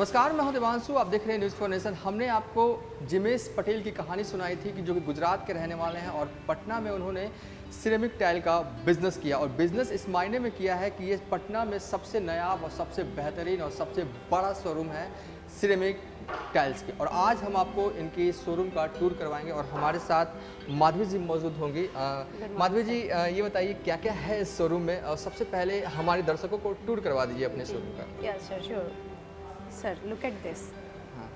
नमस्कार, मैं हूं देवांशु। आप देख रहे हैं न्यूज़ फॉर नेशन। हमने आपको जिमेश पटेल की कहानी सुनाई थी कि जो कि गुजरात के रहने वाले हैं और पटना में उन्होंने सिरेमिक टाइल का बिज़नेस किया और बिज़नेस इस मायने में किया है कि ये पटना में सबसे नायाब और सबसे बेहतरीन और सबसे बड़ा शोरूम है सिरेमिक टाइल्स की। और आज हम आपको इनकी शोरूम का टूर करवाएंगे और हमारे साथ माधवी जी मौजूद होंगी। माधवी जी, ये बताइए क्या क्या है इस शोरूम में, और सबसे पहले हमारे दर्शकों को टूर करवा दीजिए अपने शोरूम का। Yes, sir, sure. Sir, look at this. हाँ,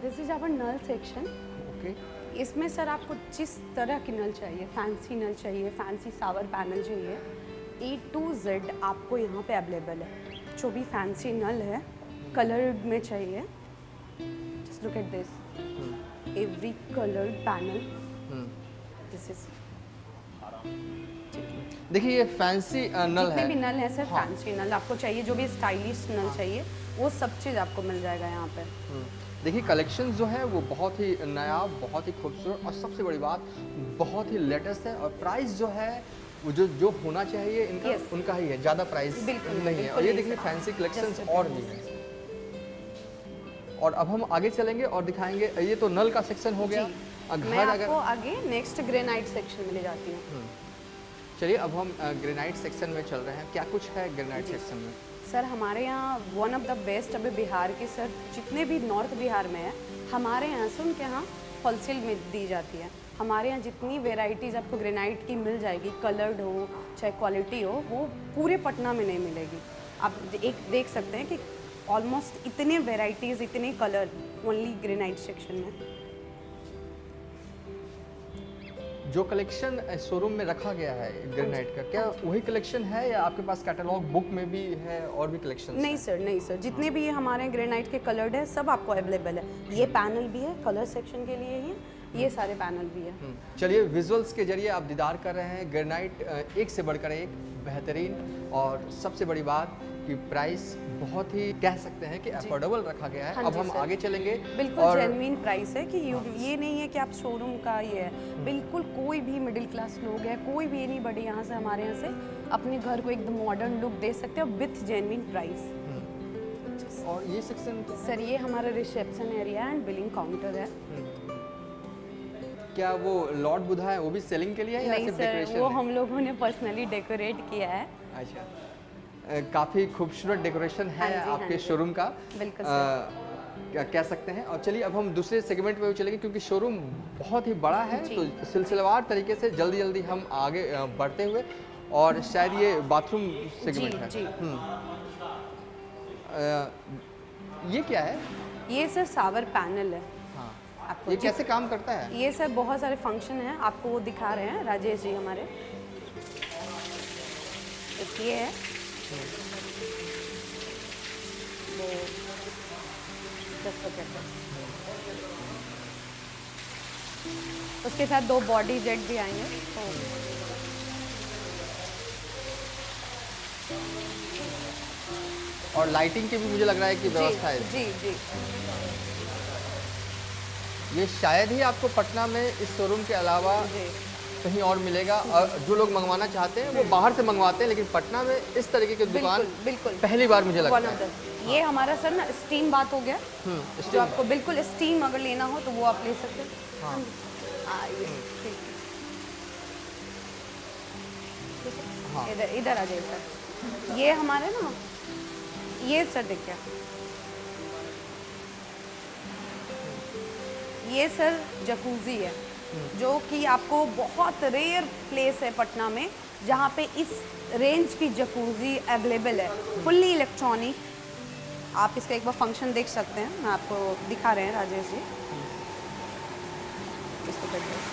This is our null section. Okay. इसमें सर आपको जिस तरह की नल चाहिए, फैंसी नल चाहिए, फैंसी शावर पैनल चाहिए, A to Z आपको यहाँ पे अवेलेबल है। जो भी फैंसी नल है, कलर्ड में चाहिए, just look at this. Every colored panel. This is. देखिए ये फैंसी नल जितने है। भी नल है सर, हाँ। फैंसी नल आपको चाहिए, जो भी स्टाइलिश नल चाहिए, वो सब चीज़ आपको मिल जाएगा यहाँ पे। देखिए कलेक्शन जो है वो बहुत ही नया, बहुत ही खूबसूरत और सबसे बड़ी बात बहुत ही लेटेस्ट है। और प्राइस जो है वो जो होना चाहिए इनका Yes. उनका ही है, ज़्यादा प्राइस बिल्कुल नहीं है। बिल्कुल और ये नहीं देखिए सर। फैंसी कलेक्शंस Just और भी हैं। और अब हम आगे चलेंगे और दिखाएंगे। ये तो नल का सेक्शन हो गया। जी। घर मैं अगर आपको आगे नेक्स्ट ग्रेनाइट सेक्शन में ले जाती हूँ। चलिए अब हम ग्रेनाइट सेक्शन में चल रहे हैं। क्या कुछ है ग्रेनाइट सेक्शन में? सर हमारे यहाँ वन ऑफ द बेस्ट अभी बिहार के सर जितने भी नॉर्थ बिहार में है, हमारे यहाँ से उनके यहाँ होलसेल में दी जाती है। हमारे यहाँ जितनी वेराइटीज़ आपको ग्रेनाइट की मिल जाएगी, कलर्ड हो चाहे क्वालिटी हो, वो पूरे पटना में नहीं मिलेगी। आप एक देख सकते हैं कि ऑलमोस्ट इतने वेराइटीज़, इतने कलर ओनली ग्रेनाइट सेक्शन में। जो कलेक्शन शोरूम में रखा गया है ग्रेनाइट का, क्या वही कलेक्शन है या आपके पास कैटलॉग बुक में भी है और भी कलेक्शन? नहीं सर, नहीं सर, जितने भी हमारे ग्रेनाइट के कलर्ड है सब आपको अवेलेबल है। ये पैनल भी है कलर सेक्शन के लिए ही, ये सारे पैनल भी है। चलिए विजुअल्स के जरिए आप दीदार कर रहे हैं ग्रेनाइट एक से बढ़कर एक बेहतरीन। और सबसे बड़ी बात कि प्राइस बहुत ही कह सकते हैं कि अफोर्डेबल रखा गया है। हाँ अब जी हम सर। आगे चलेंगे। बिल्कुल और जेन्युइन प्राइस है कि ये नहीं है कि आप शोरूम का ये है। बिल्कुल कोई भी मिडिल क्लास लोग है, कोई भी नहीं बड़े यहाँ से हमारे यहाँ से अपने घर को एकदम मॉडर्न लुक दे सकते हैं विथ जेन्युइन प्राइस। और ये सेक्शन सर ये हमारा reception area and billing counter है। क्या वो लॉर्ड बुधा है वो भी सेलिंग के लिए है या नहीं सिर्फ सर, डेकोरेशन वो है? हम लोगों ने पर्सनली डेकोरेट किया है। अच्छा, काफ़ी खूबसूरत डेकोरेशन है हाँ जी, हाँ आपके जी। शोरूम का। बिल्कुल क्या कह सकते हैं। और चलिए अब हम दूसरे सेगमेंट में भी चलेंगे क्योंकि शोरूम बहुत ही बड़ा है। जी। तो सिलसिलेवार तरीके से जल्दी जल्दी हम आगे बढ़ते हुए, और शायद ये बाथरूम सेगमेंट है। जी। ये क्या है? ये सर शावर पैनल है। हाँ, आपको ये कैसे काम करता है? ये सर बहुत सारे फंक्शन हैं, आपको वो दिखा रहे हैं राजेश जी हमारे। एक ये है, वो just look at this। उसके साथ दो बॉडी जेट भी आएंगे। और लाइटिंग की भी मुझे लग रहा है कि व्यवस्था है। जी जी। ये शायद ही आपको पटना में इस शोरूम के अलावा जी कहीं और मिलेगा। और जो लोग मंगवाना चाहते हैं वो बाहर से मंगवाते हैं, लेकिन पटना में इस तरीके की दुकान बिल्कुल बिल्कुल पहली बार मुझे लगता One of है। the- ये हमारा सर ना स्टीम बात हो गया। जो स्टीम आपको बिल्कुल स्टीम अगर लेना हो तो वो आप ले सकते हैं। हाँ। आइए, ठीक है। हाँ। इधर आ जाइए सर। ये हमारे ना, ये सर देखिए, ये सर जकूजी है जो कि आपको बहुत रेयर प्लेस है पटना में जहाँ पे इस रेंज की जकूजी अवेलेबल है, फुल्ली इलेक्ट्रॉनिक। आप इसका एक बार फंक्शन देख सकते हैं, मैं आपको दिखा रहे हैं राजेश जी। इसको देखिए।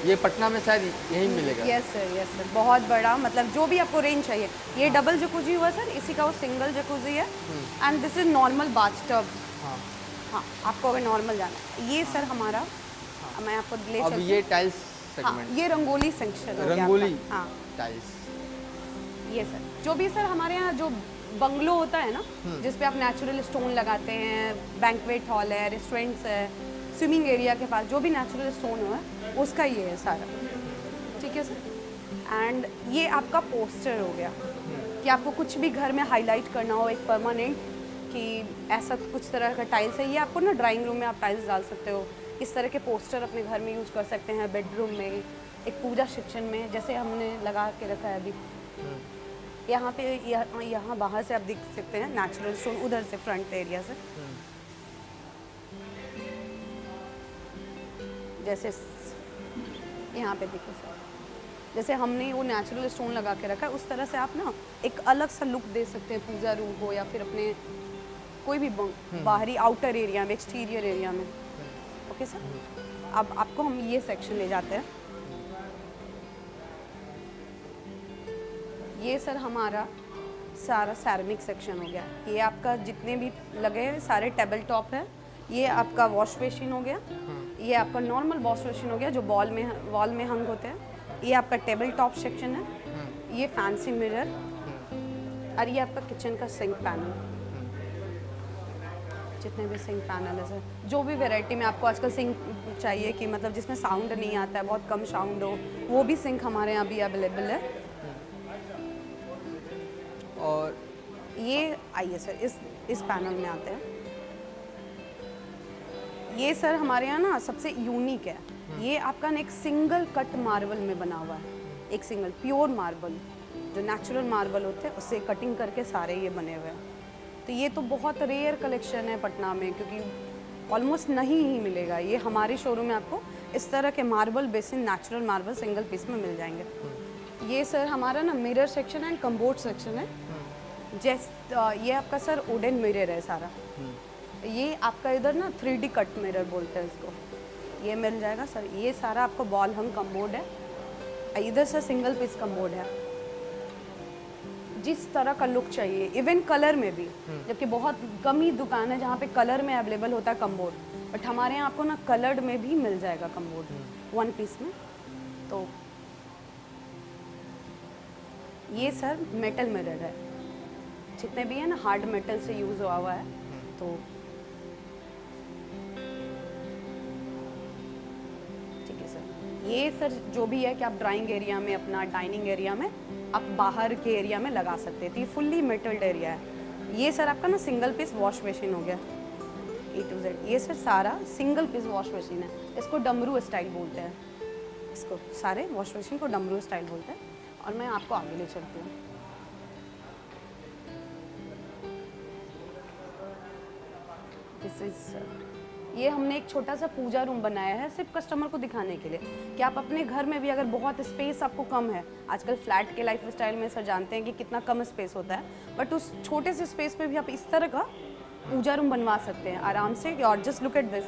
ये पटना में शायद यही मिलेगा। यस सर, बहुत बड़ा, मतलब जो भी आपको रेंज चाहिए। ये डबल जकूजी हुआ सर, इसी का वो सिंगल जकूजी है। And this is normal bathtub. हाँ। हाँ, आपको अगर नॉर्मल जाना है, ये सर हमारा, मैं आपको ले अब चलती ये हूँ। टाइल्स हाँ, सेगमेंट, ये रंगोली सेक्शन हो गया रंगोली आपका। हाँ, टाइल्स। ये सर जो भी सर हमारे यहाँ जो बंगलो होता है ना, जिस पे आप नेचुरल स्टोन लगाते हैं, बैंक्वेट हॉल है, रेस्टोरेंट्स है, स्विमिंग एरिया के पास जो भी नेचुरल स्टोन हो है उसका ये है सारा। ठीक है सर। एंड ये आपका पोस्टर हो गया कि आपको कुछ भी घर में हाईलाइट करना हो एक परमानेंट कि ऐसा कुछ तरह का टाइल्स है, ये आपको ना ड्राइंग रूम में आप टाइल्स डाल सकते हो। इस तरह के पोस्टर अपने घर में यूज़ कर सकते हैं, बेडरूम में, एक पूजा सेक्शन में, जैसे हमने लगा के रखा है अभी यहाँ पे। यहाँ बाहर से आप देख सकते हैं नेचुरल स्टोन, उधर से फ्रंट एरिया से जैसे यहाँ पे देखिए सर, जैसे हमने वो नेचुरल स्टोन लगा के रखा है, उस तरह से आप ना एक अलग सा लुक दे सकते हैं पूजा रूम को, या फिर अपने कोई भी बाहरी आउटर एरिया में, एक्सटीरियर एरिया में। ओके सर, अब आपको हम ये सेक्शन ले जाते हैं। ये सर हमारा सारा सैरामिक सेक्शन हो गया। ये आपका जितने भी लगे हैं सारे टेबल टॉप है। ये आपका वॉश बेसिन हो गया, ये आपका नॉर्मल वॉश बेसिन हो गया जो वॉल में हंग होते हैं। ये आपका टेबल टॉप सेक्शन है, ये फैंसी मिरर, और ये आपका किचन का सिंक पैनल। जितने भी सिंक पैनल है सर, जो भी वैरायटी में आपको आजकल सिंक चाहिए कि मतलब जिसमें साउंड नहीं आता है, बहुत कम साउंड हो, वो भी सिंक हमारे यहाँ भी अवेलेबल है। और ये आइए सर, इस पैनल में आते हैं। ये सर हमारे यहाँ ना सबसे यूनिक है। ये आपका ना एक सिंगल कट मार्बल में बना हुआ है, एक सिंगल प्योर मार्बल, जो नेचुरल मार्बल होते हैं उससे कटिंग करके सारे ये बने हुए हैं। तो ये तो बहुत रेयर कलेक्शन है पटना में, क्योंकि ऑलमोस्ट नहीं ही मिलेगा। ये हमारे शोरूम में आपको इस तरह के marble basin, natural marble single piece में मिल जाएंगे। ये सर हमारा ना mirror section and cupboard section है। ये आपका सर वुडन मिरर है सारा। ये आपका इधर ना 3D कट मिरर बोलते हैं इसको, ये मिल जाएगा सर। ये सारा आपको बॉल हंग कम्बोर्ड है। इधर से सिंगल पीस कम्बोर्ड है, जिस तरह का लुक चाहिए, इवन कलर में भी, जबकि बहुत कम ही दुकान है जहाँ पे कलर में अवेलेबल होता है कम्बोर्ड, बट हमारे यहाँ आपको ना कलर्ड में भी मिल जाएगा कम्बोर्ड वन पीस में। तो ये सर मेटल मिरर है, जितने भी है ना हार्ड मेटल से यूज़ हुआ है। तो ठीक है सर, ये सर जो भी है कि आप ड्राइंग एरिया में, अपना डाइनिंग एरिया में, आप बाहर के एरिया में लगा सकते हैं। तो ये फुल्ली मेटल्ड एरिया है। ये सर आपका ना सिंगल पीस वॉश बेसिन हो गया A to Z। ये सर सारा सिंगल पीस वॉश बेसिन है, इसको डमरू स्टाइल बोलते हैं। इसको सारे वॉश बेसिन को डमरू स्टाइल बोलते हैं। और मैं आपको आगे ले चलती हूँ। ये हमने एक छोटा सा पूजा रूम बनाया है सिर्फ कस्टमर को दिखाने के लिए कि आप अपने घर में भी, अगर बहुत स्पेस आपको कम है, आजकल फ्लैट के लाइफ स्टाइल में सर जानते हैं कि कितना कम स्पेस होता है, बट उस छोटे से स्पेस में भी आप इस तरह का पूजा रूम बनवा सकते हैं आराम से। और जस्ट लुक एट दिस,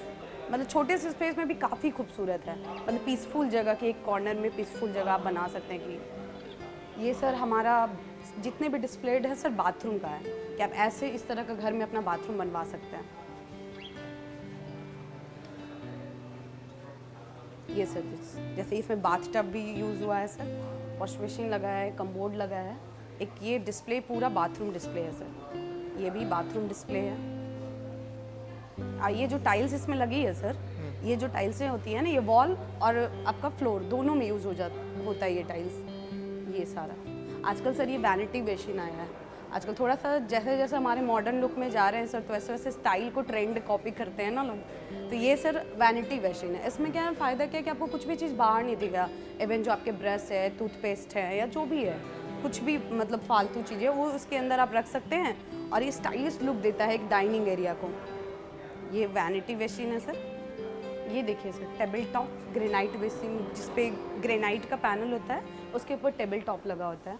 मतलब छोटे से स्पेस में भी काफ़ी खूबसूरत है, मतलब पीसफुल जगह के एक कॉर्नर में पीसफुल जगह आप बना सकते हैं। कि ये सर हमारा जितने भी डिस्प्लेड है सर बाथरूम का है, कि आप ऐसे इस तरह का घर में अपना बाथरूम बनवा सकते हैं। ये सर जैसे इसमें बाथ टब भी यूज़ हुआ है सर, वॉश बेसिन लगा है, कम्बोर्ड लगा है। एक ये डिस्प्ले पूरा बाथरूम डिस्प्ले है सर, ये भी बाथरूम डिस्प्ले है। ये जो टाइल्स इसमें लगी है सर, ये जो टाइल्सें होती है ना, ये वॉल और आपका फ्लोर दोनों में यूज़ होता है ये टाइल्स। ये सारा आजकल सर ये वैनिटी बेसिन आया है। आजकल थोड़ा सा जैसे जैसे हमारे मॉडर्न लुक में जा रहे हैं सर, तो वैसे वैसे स्टाइल को ट्रेंड कॉपी करते हैं ना लोग। तो ये सर वैनिटी बेसिन है। इसमें क्या है, फ़ायदा क्या है कि आपको कुछ भी चीज़ बाहर नहीं दिखेगा। इवन जो आपके ब्रश है, टूथपेस्ट है, या जो भी है, कुछ भी मतलब फालतू चीज़ें वो उसके अंदर आप रख सकते हैं, और ये स्टाइलिश लुक देता है एक डाइनिंग एरिया को। ये वैनिटी बेसिन है सर। ये देखिए sir table top granite basin, जिसपे ग्रेनाइट का पैनल होता है, उसके ऊपर टेबल टॉप लगा होता है।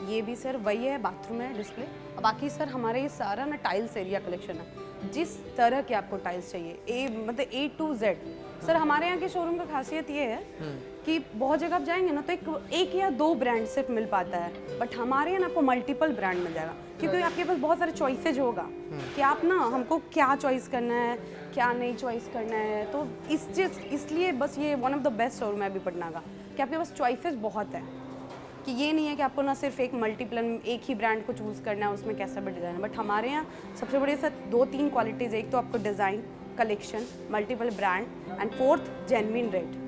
ये भी सर वही है, बाथरूम है डिस्प्ले। बाकी सर हमारे ये सारा ना टाइल्स एरिया कलेक्शन है, जिस तरह के आपको टाइल्स चाहिए, मतलब A to Z। सर हमारे यहाँ के शोरूम का खासियत ये है कि बहुत जगह आप जाएंगे ना तो एक या दो ब्रांड सिर्फ मिल पाता है, बट हमारे यहाँ आपको मल्टीपल ब्रांड मिल जाएगा, क्योंकि आपके पास बहुत सारे चॉइसेज होगा कि आप ना हमको क्या चॉइस करना है, क्या नहीं चॉइस करना है। तो इसलिए बस ये one of the best showroom है अभी पटना का, कि आपके पास चॉइसेस बहुत है, कि ये नहीं है कि आपको ना सिर्फ एक मल्टीपल एक ही ब्रांड को चूज़ करना है, उसमें कैसा भी डिज़ाइन है। बट हमारे यहाँ सबसे बड़ी सर 2-3 क्वालिटीज़, एक तो आपको design, collection, multiple brand, and fourth genuine rate.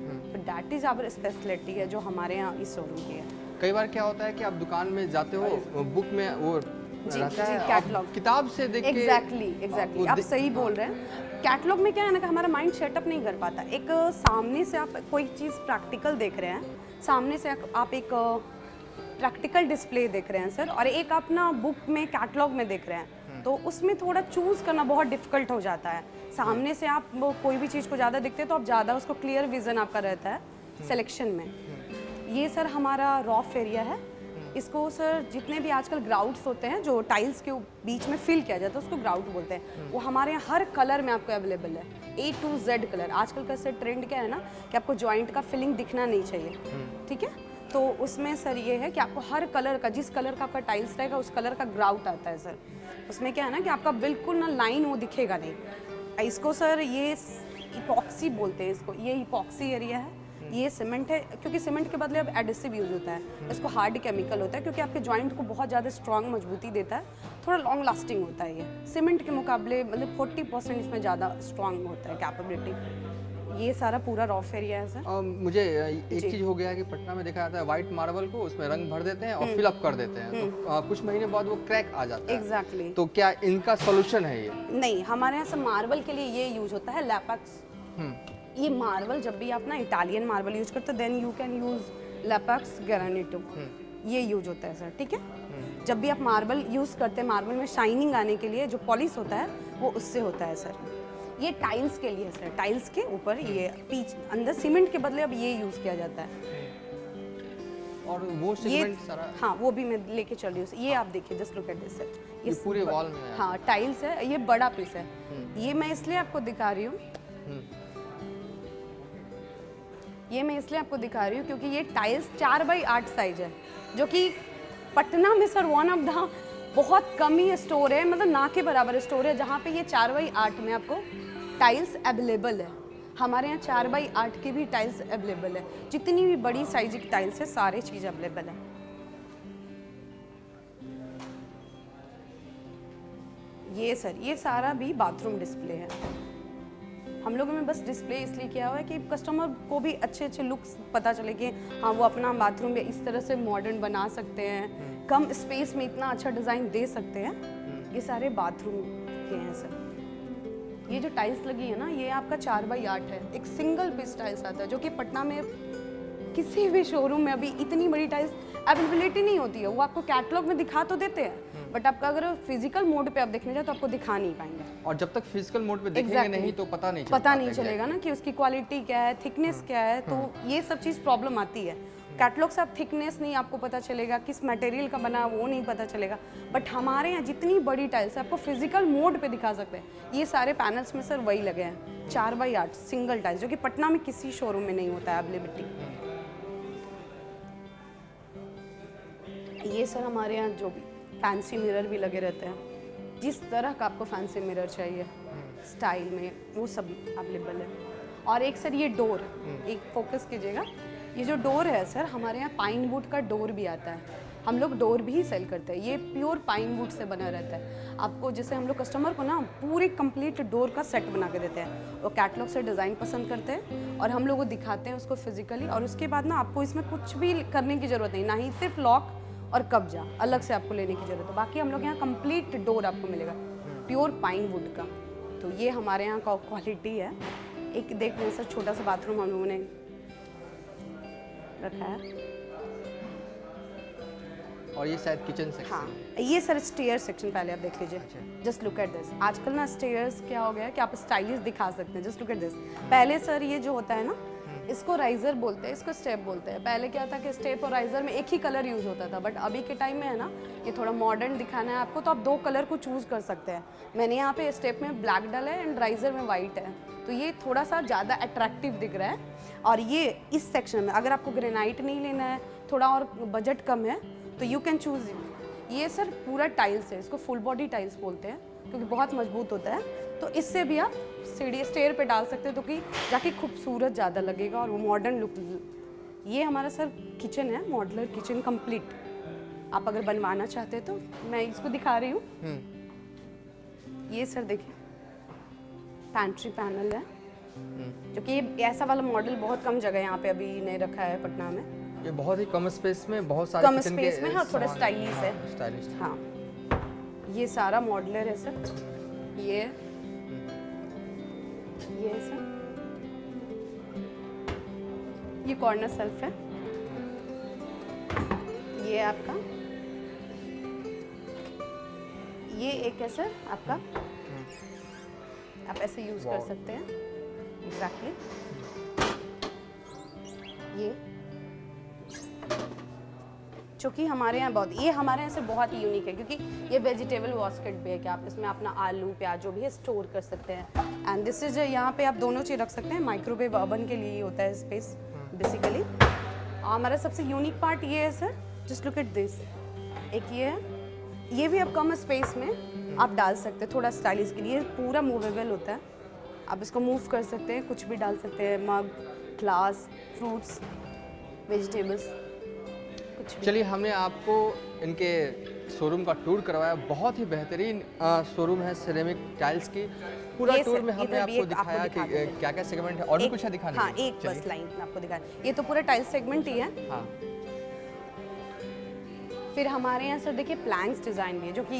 That is our speciality है जो हमारे यहाँ इस शोरूम की है। कई बार क्या होता है कि आप दुकान में जाते हो, बुक में वो रहता है, आप कैटलॉग किताब से देख के एग्जैक्टली आप सही बोल रहे हैं। कैटलॉग में क्या है ना कि हमारा माइंड सेटअप नहीं कर पाता। एक सामने से आप कोई चीज़ प्रैक्टिकल देख रहे हैं, सामने से आप एक प्रैक्टिकल डिस्प्ले देख रहे हैं सर, और एक आप ना बुक में कैटलॉग में देख रहे हैं, तो उसमें थोड़ा चूज़ करना बहुत डिफिकल्ट हो जाता है। सामने से आप कोई भी चीज़ को ज़्यादा देखते हैं तो आप ज़्यादा उसको क्लियर विजन आपका रहता है सिलेक्शन में। ये सर हमारा रॉफ एरिया है। इसको सर जितने भी आजकल ग्राउट्स होते हैं जो टाइल्स के बीच में फिल किया जाता है उसको ग्राउट बोलते हैं, वो हमारे यहाँ हर कलर में आपको अवेलेबल है, A to Z कलर। आजकल का सर ट्रेंड क्या है ना कि आपको जॉइंट का फिलिंग दिखना नहीं चाहिए, ठीक है, तो उसमें सर ये है कि आपको हर कलर का, जिस कलर का आपका टाइल्स रहेगा उस कलर का ग्राउट आता है सर। उसमें क्या है ना कि आपका बिल्कुल ना लाइन वो दिखेगा नहीं। इसको सर ये इपॉक्सी बोलते हैं, इसको ये इपॉक्सी एरिया है। ये सीमेंट है क्योंकि सीमेंट के बदले अब एडिसिव यूज़ होता है, इसको हार्ड केमिकल होता है क्योंकि आपके जॉइंट को बहुत ज़्यादा स्ट्रॉन्ग मजबूती देता है, थोड़ा लॉन्ग लास्टिंग होता है। ये सीमेंट के मुकाबले मतलब 40% इसमें ज़्यादा स्ट्रॉन्ग होता है कैपेबिलिटी। ये सारा पूरा रॉफ एरिया है सर। मुझे एक चीज़ हो गया है कि पटना में देखा जाता है व्हाइट मार्बल को उसमें रंग भर देते हैं और फिल अप कर देते हैं, तो कुछ महीने बाद वो क्रैक आ जाता है। एग्जैक्टली तो क्या इनका सोल्यूशन है ये? नहीं, हमारे यहाँ से मार्बल के लिए ये यूज होता है लैपैक्स। ये मार्बल जब भी आप ना इटालियन मार्बल यूज करते हो then you can use लैपैक्स Granito, ये यूज होता है सर, ठीक है। जब भी आप मार्बल यूज करते हैं, मार्बल में शाइनिंग आने के लिए जो पॉलिश होता है वो उससे होता है सर। ये टाइल्स के लिए सर, टाइल्स के ऊपर ये पीच अंदर सीमेंट के बदले अब ये यूज किया जाता है। और वो सीमेंट सारा, हाँ वो भी मैं लेके चल रही हूँ। ये आप देखिए, just look at this sir, ये पूरे वॉल में है। हाँ टाइल्स है, ये बड़ा पीस है। ये मैं इसलिए आपको दिखा रही हूँ, ये मैं इसलिए आपको दिखा रही हूँ क्योंकि ये टाइल्स 4x8 साइज है, जो कि पटना में सर वन ऑफ द बहुत कम ही स्टोर है, मतलब ना के बराबर स्टोर है जहाँ पे ये 4x8 में आपको टाइल्स अवेलेबल है। हमारे यहाँ 4x8 की भी टाइल्स अवेलेबल है, जितनी भी बड़ी साइज की टाइल्स है सारे चीज़ अवेलेबल है। ये सर ये सारा भी बाथरूम डिस्प्ले है। हम लोगों में बस डिस्प्ले इसलिए किया हुआ है कि कस्टमर को भी अच्छे अच्छे लुक्स पता चले कि हाँ वो अपना बाथरूम में इस तरह से मॉडर्न बना सकते हैं, कम स्पेस में इतना अच्छा डिज़ाइन दे सकते हैं। ये सारे बाथरूम के हैं सर। ये जो टाइल्स लगी है ना ये आपका 4x8 है, एक सिंगल पीस टाइल्स आता है जो कि पटना में किसी भी शोरूम में अभी इतनी बड़ी टाइल्स अवेलेबिलिटी नहीं होती है। वो आपको कैटलॉग में दिखा तो देते हैं बट आपका अगर फिजिकल मोड पे आप देखने जाए तो आपको दिखा नहीं पाएंगे। और जब तक फिजिकल मोड पे देखेंगे नहीं तो पता नहीं चलेगा ना कि उसकी क्वालिटी क्या है, थिकनेस क्या है, तो ये सब चीज़ प्रॉब्लम आती है। कैटलॉग से आप थिकनेस नहीं आपको पता चलेगा, किस मटेरियल का बना वो नहीं पता चलेगा। बट हमारे यहाँ जितनी बड़ी टाइल्स आपको फिजिकल मोड पे दिखा सकते हैं। ये सारे पैनल्स में सर वही लगे हैं 4x8 सिंगल टाइल्स, जो कि पटना में किसी शोरूम में नहीं होता है अवेलेबिलिटी। ये सर हमारे यहाँ जो भी फैंसी मिरर भी लगे रहते हैं, जिस तरह का आपको फैंसी मिरर चाहिए स्टाइल में वो सब अवेलेबल है। और एक सर ये डोर, एक फोकस कीजिएगा, ये जो डोर है सर हमारे यहाँ पाइन वुड का डोर भी आता है। हम लोग डोर भी सेल करते हैं, ये प्योर पाइन वुड से बना रहता है। आपको जैसे हम लोग कस्टमर को ना पूरे कंप्लीट डोर का सेट बना के देते हैं, वो कैटलॉग से डिज़ाइन पसंद करते हैं और हम लोग को दिखाते हैं उसको फिजिकली, और उसके बाद ना आपको इसमें कुछ भी करने की ज़रूरत नहीं, ना ही सिर्फ लॉक और कब्जा अलग से आपको लेने की ज़रूरत है। बाकी हम लोग यहाँ कंप्लीट डोर आपको मिलेगा प्योर पाइन वुड का। तो ये हमारे यहाँ का क्वालिटी है। एक देख लें सर, छोटा सा बाथरूम हम लोगों ने रखा है। और ये शायद किचन सेक्शन। हाँ ये सर स्टेयर सेक्शन, पहले आप देख लीजिए। Just look at this. आजकल ना स्टेयर्स क्या हो गया है कि आप स्टाइलिश दिखा सकते हैं। Just look at this. पहले सर ये जो होता है ना इसको राइजर बोलते हैं, इसको स्टेप बोलते हैं। पहले क्या था कि स्टेप और राइजर में एक ही कलर यूज़ होता था, बट अभी के टाइम में है ना ये थोड़ा मॉडर्न दिखाना है आपको, तो आप 2 कलर को चूज़ कर सकते हैं। मैंने यहाँ पे स्टेप में ब्लैक डाला है एंड राइजर में वाइट है, तो ये थोड़ा सा ज़्यादा अट्रैक्टिव दिख रहा है। और ये इस सेक्शन में अगर आपको ग्रेनाइट नहीं लेना है, थोड़ा और बजट कम है, तो यू कैन चूज़। ये सर पूरा टाइल्स है, इसको फुल बॉडी टाइल्स बोलते हैं क्योंकि बहुत मजबूत होता है। तो इससे भी आप सीढ़ी स्टेयर पे डाल सकते हैं, तो कि जाके खूबसूरत ज़्यादा लगेगा और वो मॉडर्न लुक। ये हमारा सर किचन है, मॉडलर किचन कंप्लीट। आप अगर बनवाना चाहते हैं तो मैं इसको दिखा रही हूँ। ये सर देखिए पैंट्री पैनल है, जो कि ये ऐसा वाला मॉडल बहुत कम जगह यहाँ पे अभी नहीं रखा है पटना में। ये बहुत ही कम स्पेस में बहुत सारे कम किचन के स्पेस में, हाँ, थोड़ा सामान- स्टाइलिश है। स्टाइलिश। हाँ, ये सारा मॉडलर है सर। ये है सर, ये कॉर्नर सेल्फ है। ये है आपका, ये एक है सर आपका, आप ऐसे यूज कर Wow. सकते हैं। एग्जैक्टली ये जो कि हमारे यहाँ बहुत, ये हमारे यहाँ से बहुत ही यूनिक है क्योंकि ये वेजिटेबल बास्केट भी है कि आप इसमें अपना आलू प्याज जो भी है स्टोर कर सकते हैं। एंड दिस इज, यहाँ पे आप दोनों चीज़ रख सकते हैं। माइक्रोवेव ओवन के लिए होता है स्पेस बेसिकली। हमारा सबसे यूनिक पार्ट ये है sir, just look at this. एक ये है, ये भी आप कम स्पेस में आप डाल सकते हैं थोड़ा स्टाइलिश के लिए। पूरा मूवेबल होता है, आप इसको मूव कर सकते हैं, कुछ भी डाल सकते हैं, मग, ग्लास, फ्रूट्स, वेजिटेबल्स, कुछ भी। चलिए, हमने आपको इनके शोरूम का टूर करवाया। बहुत ही बेहतरीन शोरूम है सिरेमिक टाइल्स की। पूरा ये टूर सर, में हमने इधर भी आपको एक आपको दिखाया दिखा कि देते हैं। क्या क्या सेगमेंट है और भी कुछ है दिखाने हाँ, के लिए? एक बस चलिए। लाइन में आपको दिखा, ये तो पूरा टाइल्स सेगमेंट ही है। हाँ, फिर हमारे यहाँ सर देखिए प्लैंक्स डिज़ाइन भी है, जो कि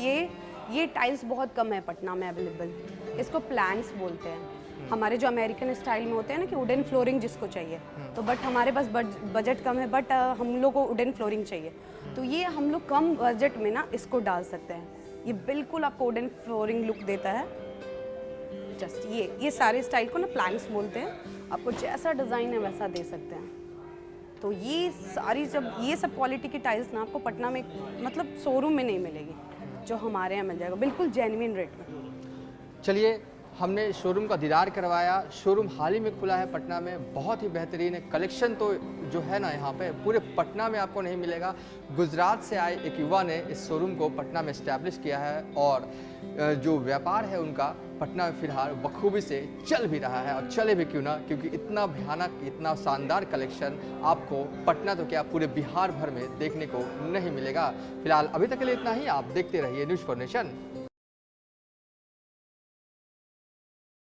ये टाइल्स बहुत कम है पटना में अवेलेबल। इसको प्लैंक्स बोलते हैं। हमारे जो अमेरिकन स्टाइल में होते हैं ना कि वुडन फ्लोरिंग जिसको चाहिए, तो बट हमारे पास बजट कम है, बट हम लोग को वुडन फ्लोरिंग चाहिए, तो ये हम लोग कम बजट में ना इसको डाल सकते हैं। ये बिल्कुल आपको वुडन फ्लोरिंग लुक देता है। जस्ट ये सारे स्टाइल को ना प्लैंक्स बोलते हैं। आपको जैसा डिज़ाइन है वैसा दे सकते हैं। तो ये सारी, जब ये सब क्वालिटी की टाइल्स ना आपको पटना में मतलब शोरूम में नहीं मिलेगी, जो हमारे यहाँ मिल जाएगा बिल्कुल जेन्युइन रेट में। चलिए, हमने शोरूम का दीदार करवाया। शोरूम हाल ही में खुला है पटना में, बहुत ही बेहतरीन है। कलेक्शन तो जो है ना यहाँ पे पूरे पटना में आपको नहीं मिलेगा। गुजरात से आए एक युवा ने इस शोरूम को पटना में इस्टेब्लिश किया है और जो व्यापार है उनका पटना में फिलहाल बखूबी से चल भी रहा है। और चले भी क्यों ना, क्योंकि इतना भयानक, इतना शानदार कलेक्शन आपको पटना तो क्या पूरे बिहार भर में देखने को नहीं मिलेगा। फिलहाल अभी तक के लिए इतना ही। आप देखते रहिए न्यूज़ फॉर नेशन।